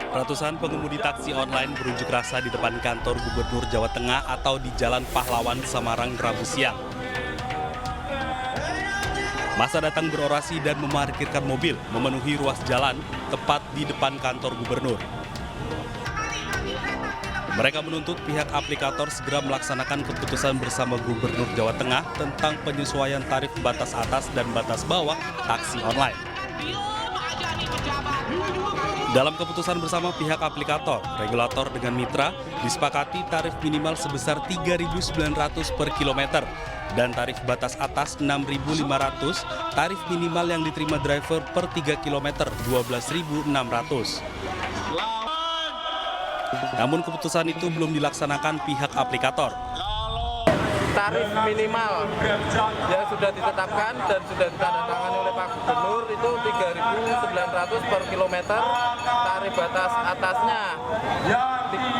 Ratusan pengemudi taksi online berunjuk rasa di depan kantor Gubernur Jawa Tengah atau di Jalan Pahlawan, Semarang, Rabu siang. Massa datang berorasi dan memarkirkan mobil memenuhi ruas jalan tepat di depan kantor Gubernur. Mereka menuntut pihak aplikator segera melaksanakan keputusan bersama Gubernur Jawa Tengah tentang penyesuaian tarif batas atas dan batas bawah taksi online. Dalam keputusan bersama pihak aplikator, regulator dengan mitra disepakati tarif minimal sebesar 3.900 per kilometer dan tarif batas atas 6.500, tarif minimal yang diterima driver per 3 kilometer 12.600. Namun keputusan itu belum dilaksanakan pihak aplikator. Tarif minimal yang sudah ditetapkan dan sudah ditandatangani oleh Pak Gubernur itu 3.900 per kilometer, tarif batas atasnya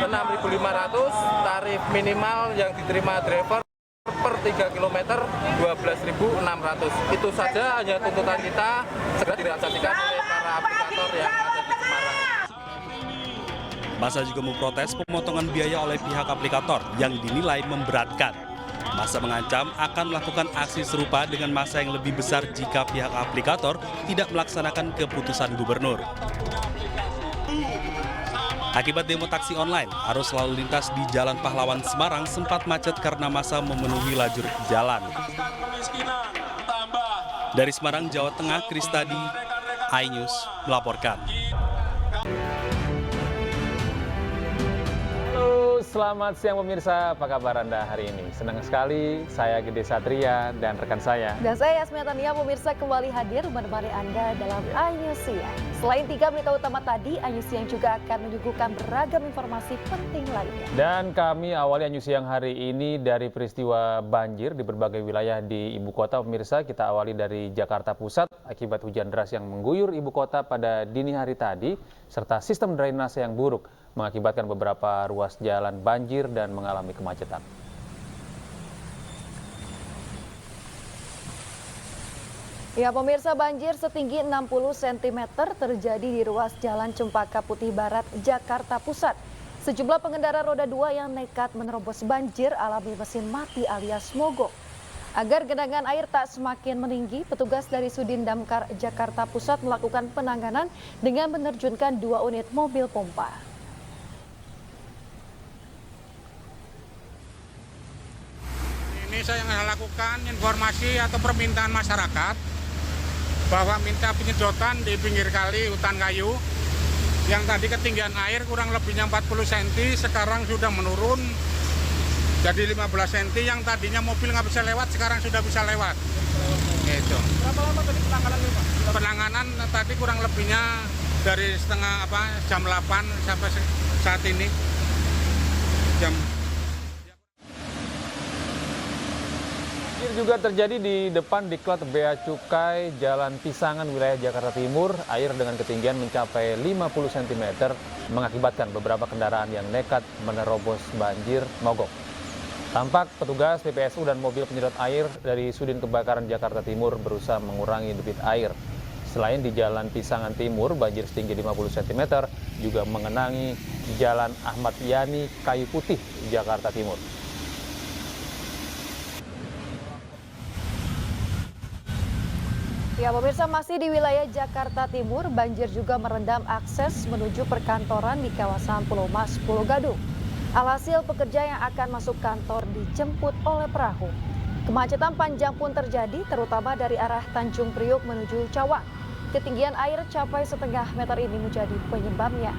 6.500, tarif minimal yang diterima driver per 3 kilometer 12.600. Itu saja hanya tuntutan kita segera direalisasikan oleh para aplikator yang ada di Semarang. Massa juga memprotes pemotongan biaya oleh pihak aplikator yang dinilai memberatkan. Massa mengancam akan melakukan aksi serupa dengan massa yang lebih besar jika pihak aplikator tidak melaksanakan keputusan gubernur. Akibat demo taksi online, arus lalu lintas di Jalan Pahlawan Semarang sempat macet karena massa memenuhi lajur jalan. Dari Semarang, Jawa Tengah, Kristadi, iNews melaporkan. Selamat siang pemirsa, apa kabar Anda hari ini? Senang sekali, saya Gede Satria dan rekan saya. Dan saya Yasmina Tania, pemirsa kembali hadir menemani Anda dalam iNews Siang. Selain 3 berita utama tadi, iNews Siang juga akan menyuguhkan beragam informasi penting lainnya. Dan kami awali iNews Siang hari ini dari peristiwa banjir di berbagai wilayah di ibu kota. Pemirsa, kita awali dari Jakarta Pusat akibat hujan deras yang mengguyur ibu kota pada dini hari tadi, serta sistem drainase yang buruk, mengakibatkan beberapa ruas jalan banjir dan mengalami kemacetan. Ya pemirsa, banjir setinggi 60 cm terjadi di ruas Jalan Cempaka Putih Barat, Jakarta Pusat. Sejumlah pengendara roda 2 yang nekat menerobos banjir alami mesin mati alias mogok. Agar genangan air tak semakin meninggi, petugas dari Sudin Damkar Jakarta Pusat melakukan penanganan dengan menerjunkan 2 unit mobil pompa. Ini saya lakukan informasi atau permintaan masyarakat bahwa minta penyedotan di pinggir kali hutan kayu yang tadi ketinggian air kurang lebihnya 40 cm, sekarang sudah menurun jadi 15 cm, yang tadinya mobil nggak bisa lewat sekarang sudah bisa lewat. Gitu. Berapa lama tadi penanganannya, Pak? Penanganan tadi kurang lebihnya dari jam 8 sampai saat ini jam. Banjir juga terjadi di depan Diklat Bea Cukai Jalan Pisangan wilayah Jakarta Timur. Air dengan ketinggian mencapai 50 cm mengakibatkan beberapa kendaraan yang nekat menerobos banjir mogok. Tampak petugas PPSU dan mobil penyedot air dari Sudin Kebakaran Jakarta Timur berusaha mengurangi debit air. Selain di Jalan Pisangan Timur, banjir setinggi 50 cm juga mengenangi Jalan Ahmad Yani Kayu Putih, Jakarta Timur. Ya pemirsa, masih di wilayah Jakarta Timur, banjir juga merendam akses menuju perkantoran di kawasan Pulau Mas, Pulau Gadung. Alhasil pekerja yang akan masuk kantor dijemput oleh perahu. Kemacetan panjang pun terjadi, terutama dari arah Tanjung Priuk menuju Cawang. Ketinggian air capai setengah meter ini menjadi penyebabnya.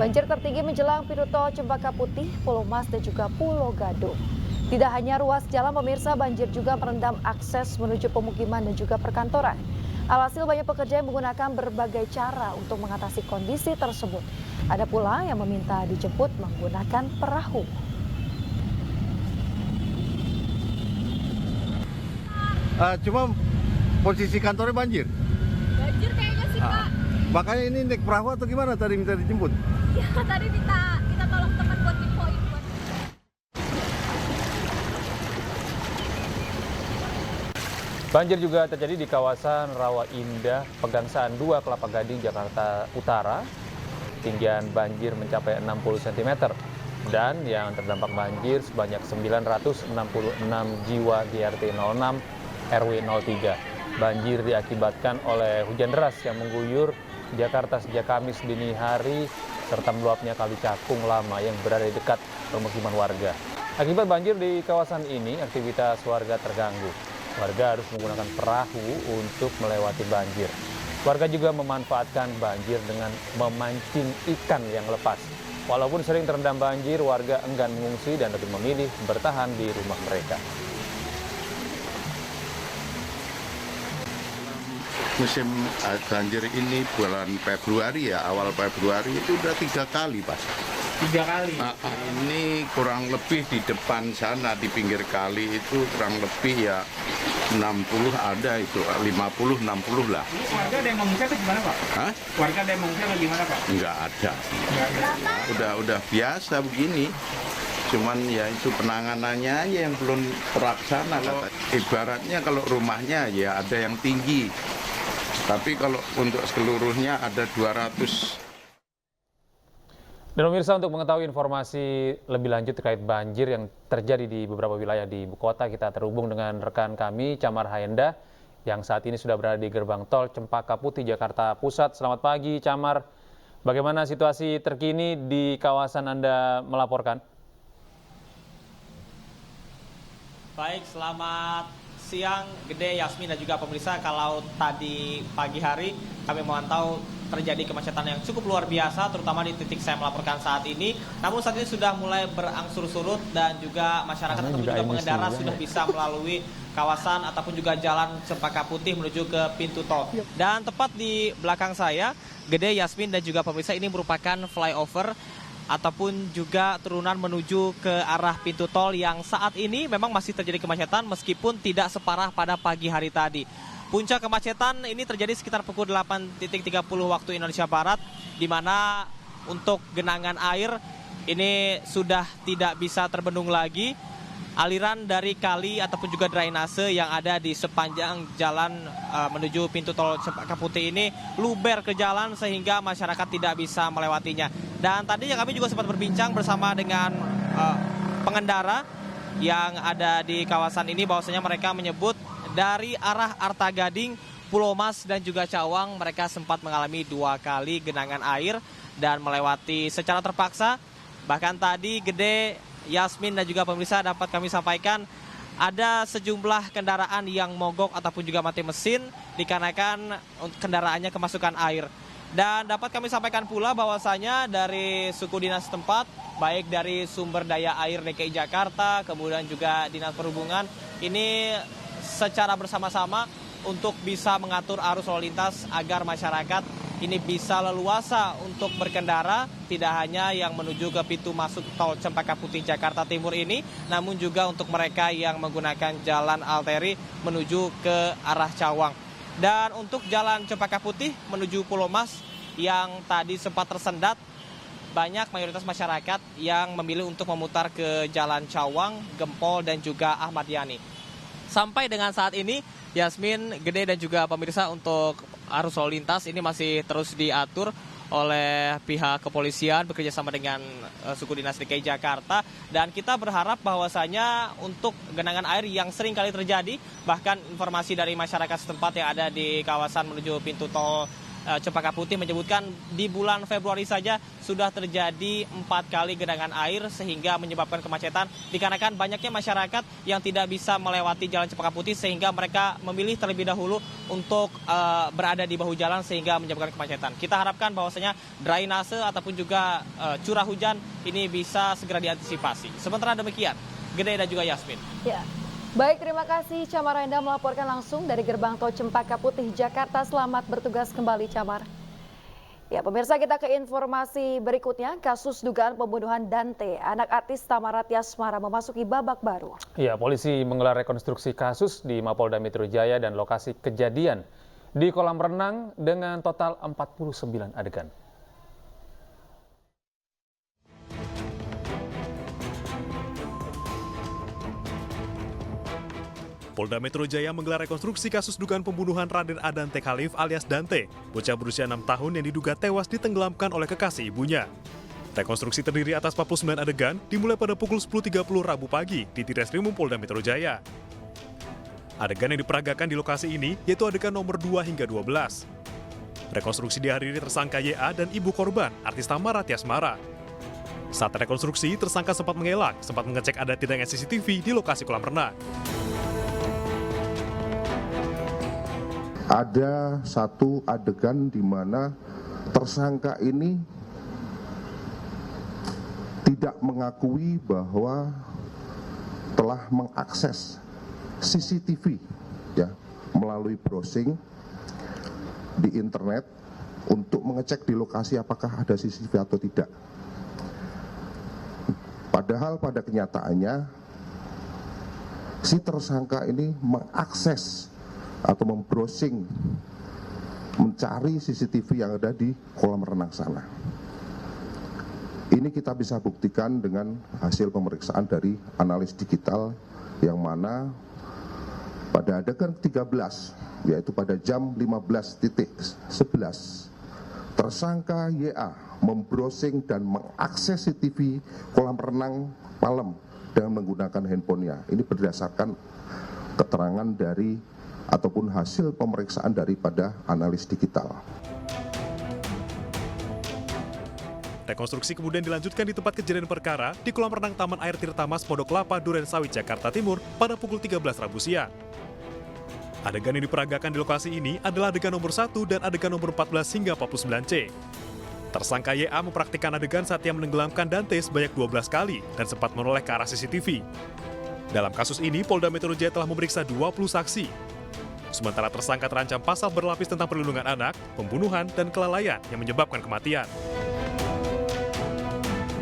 Banjir tertinggi menjelang pintu tol Cempaka Putih, Pulau Mas dan juga Pulau Gadung. Tidak hanya ruas jalan pemirsa, banjir juga merendam akses menuju pemukiman dan juga perkantoran. Alhasil banyak pekerja yang menggunakan berbagai cara untuk mengatasi kondisi tersebut. Ada pula yang meminta dijemput menggunakan perahu. Cuma posisi kantornya banjir? Banjir kayaknya sih, Pak. Makanya ini naik perahu atau gimana tadi minta dijemput? Ya, tadi kita tolong teman buat infoin. Banjir juga terjadi di kawasan Rawa Indah, Pegangsaan 2, Kelapa Gading, Jakarta Utara. ketinggian banjir mencapai 60 cm. Dan yang terdampak banjir sebanyak 966 jiwa di RT 06 RW 03. Banjir diakibatkan oleh hujan deras yang mengguyur Jakarta sejak Kamis dini hari serta meluapnya Kali Cakung Lama yang berada di dekat permukiman warga. Akibat banjir di kawasan ini, aktivitas warga terganggu. Warga harus menggunakan perahu untuk melewati banjir. Warga juga memanfaatkan banjir dengan memancing ikan yang lepas. Walaupun sering terendam banjir, warga enggan mengungsi dan lebih memilih bertahan di rumah mereka. Musim banjir ini bulan Februari ya, awal Februari itu udah 3 kali, Pak. 3 kali? Ini kurang lebih di depan sana, di pinggir kali itu kurang lebih ya 60 ada itu, 50-60 lah. Warga ada yang mengungsi atau gimana, Pak? Hah? Warga ada yang mengungsi atau gimana, Pak? Nggak ada. Udah biasa begini. Cuman ya itu penanganannya aja yang belum terlaksana. Ibaratnya kalau rumahnya ya ada yang tinggi. Tapi kalau untuk seluruhnya ada 200. Dan pemirsa, untuk mengetahui informasi lebih lanjut terkait banjir yang terjadi di beberapa wilayah di ibu kota, kita terhubung dengan rekan kami, Camar Hayenda, yang saat ini sudah berada di gerbang tol Cempaka Putih, Jakarta Pusat. Selamat pagi, Camar. Bagaimana situasi terkini di kawasan Anda melaporkan? Baik, selamat siang Gede, Yasmin, dan juga pemirsa. Kalau tadi pagi hari kami memantau terjadi kemacetan yang cukup luar biasa, terutama di titik saya melaporkan saat ini. Namun saat ini sudah mulai berangsur surut dan juga masyarakat ataupun juga pengendara sudah bisa melalui kawasan ataupun juga jalan Cempaka Putih menuju ke pintu tol. Dan tepat di belakang saya, Gede, Yasmin, dan juga pemirsa, ini merupakan flyover ataupun juga turunan menuju ke arah pintu tol yang saat ini memang masih terjadi kemacetan meskipun tidak separah pada pagi hari tadi. Puncak kemacetan ini terjadi sekitar pukul 8.30 waktu Indonesia Barat, di mana untuk genangan air ini sudah tidak bisa terbendung lagi. Aliran dari kali ataupun juga drainase yang ada di sepanjang jalan menuju pintu tol Cempaka Putih ini luber ke jalan sehingga masyarakat tidak bisa melewatinya. Dan tadinya kami juga sempat berbincang bersama dengan pengendara yang ada di kawasan ini, bahwasanya mereka menyebut dari arah Arta Gading, Pulau Mas, dan juga Cawang, mereka sempat mengalami 2 kali genangan air dan melewati secara terpaksa. Bahkan tadi Gede, Yasmin, dan juga pemirsa dapat kami sampaikan ada sejumlah kendaraan yang mogok ataupun juga mati mesin dikarenakan kendaraannya kemasukan air. Dan dapat kami sampaikan pula bahwasanya dari suku dinas setempat, baik dari Sumber Daya Air DKI Jakarta, kemudian juga Dinas Perhubungan, ini secara bersama-sama untuk bisa mengatur arus lalu lintas agar masyarakat ini bisa leluasa untuk berkendara, tidak hanya yang menuju ke pintu masuk tol Cempaka Putih Jakarta Timur ini, namun juga untuk mereka yang menggunakan jalan arteri menuju ke arah Cawang. Dan untuk jalan Cempaka Putih menuju Pulau Mas yang tadi sempat tersendat, banyak mayoritas masyarakat yang memilih untuk memutar ke jalan Cawang, Gempol, dan juga Ahmad Yani. Sampai dengan saat ini, Yasmin, Gede, dan juga pemirsa, untuk arus lalu lintas ini masih terus diatur oleh pihak kepolisian bekerjasama dengan suku dinas DKI Jakarta. Dan kita berharap bahwasanya untuk genangan air yang sering kali terjadi, bahkan informasi dari masyarakat setempat yang ada di kawasan menuju pintu tol Cempaka Putih menyebutkan di bulan Februari saja sudah terjadi 4 kali genangan air sehingga menyebabkan kemacetan dikarenakan banyaknya masyarakat yang tidak bisa melewati jalan Cempaka Putih sehingga mereka memilih terlebih dahulu untuk berada di bahu jalan sehingga menyebabkan kemacetan. Kita harapkan bahwasanya drainase ataupun juga curah hujan ini bisa segera diantisipasi. Sementara demikian, Gede dan juga Yasmin. Ya. Baik, terima kasih Camar Hayenda melaporkan langsung dari gerbang tol Cempaka Putih, Jakarta. Selamat bertugas kembali, Camar. Ya, pemirsa, kita ke informasi berikutnya. Kasus dugaan pembunuhan Dante, anak artis Tamarat Yasmara, memasuki babak baru. Ya, polisi menggelar rekonstruksi kasus di Mapolda Metro Jaya dan lokasi kejadian di kolam renang dengan total 49 adegan. Polda Metro Jaya menggelar rekonstruksi kasus dugaan pembunuhan Raden Adan T. Khalif alias Dante, bocah berusia 6 tahun yang diduga tewas ditenggelamkan oleh kekasih ibunya. Rekonstruksi terdiri atas 49 adegan dimulai pada pukul 10.30 Rabu pagi di Ditreskrim Polda Metro Jaya. Adegan yang diperagakan di lokasi ini yaitu adegan nomor 2 hingga 12. Rekonstruksi dihadiri tersangka YA dan ibu korban, artis Tamara Tiasmara. Saat rekonstruksi, tersangka sempat mengelak, sempat mengecek ada tidaknya CCTV di lokasi kolam renang. Ada satu adegan di mana tersangka ini tidak mengakui bahwa telah mengakses CCTV ya melalui browsing di internet untuk mengecek di lokasi apakah ada CCTV atau tidak. Padahal pada kenyataannya si tersangka ini mengakses atau membrowsing mencari CCTV yang ada di kolam renang sana. Ini kita bisa buktikan dengan hasil pemeriksaan dari analis digital yang mana pada adegan 13 yaitu pada jam 15.11 tersangka YA membrowsing dan mengakses CCTV kolam renang malam dengan menggunakan handphonenya. Ini berdasarkan keterangan dari ataupun hasil pemeriksaan daripada analis digital. Rekonstruksi kemudian dilanjutkan di tempat kejadian perkara di kolam renang Taman Air Tirtamas Pondok Kelapa, Duren Sawit, Jakarta Timur pada pukul 13 Rabu siang. Adegan yang diperagakan di lokasi ini adalah adegan nomor 1 dan adegan nomor 14 hingga 49C. Tersangka YA mempraktikkan adegan saat ia menenggelamkan Dante sebanyak 12 kali dan sempat menoleh ke arah CCTV. Dalam kasus ini, Polda Metro Jaya telah memeriksa 20 saksi. Sementara tersangka terancam pasal berlapis tentang perlindungan anak, pembunuhan, dan kelalaian yang menyebabkan kematian.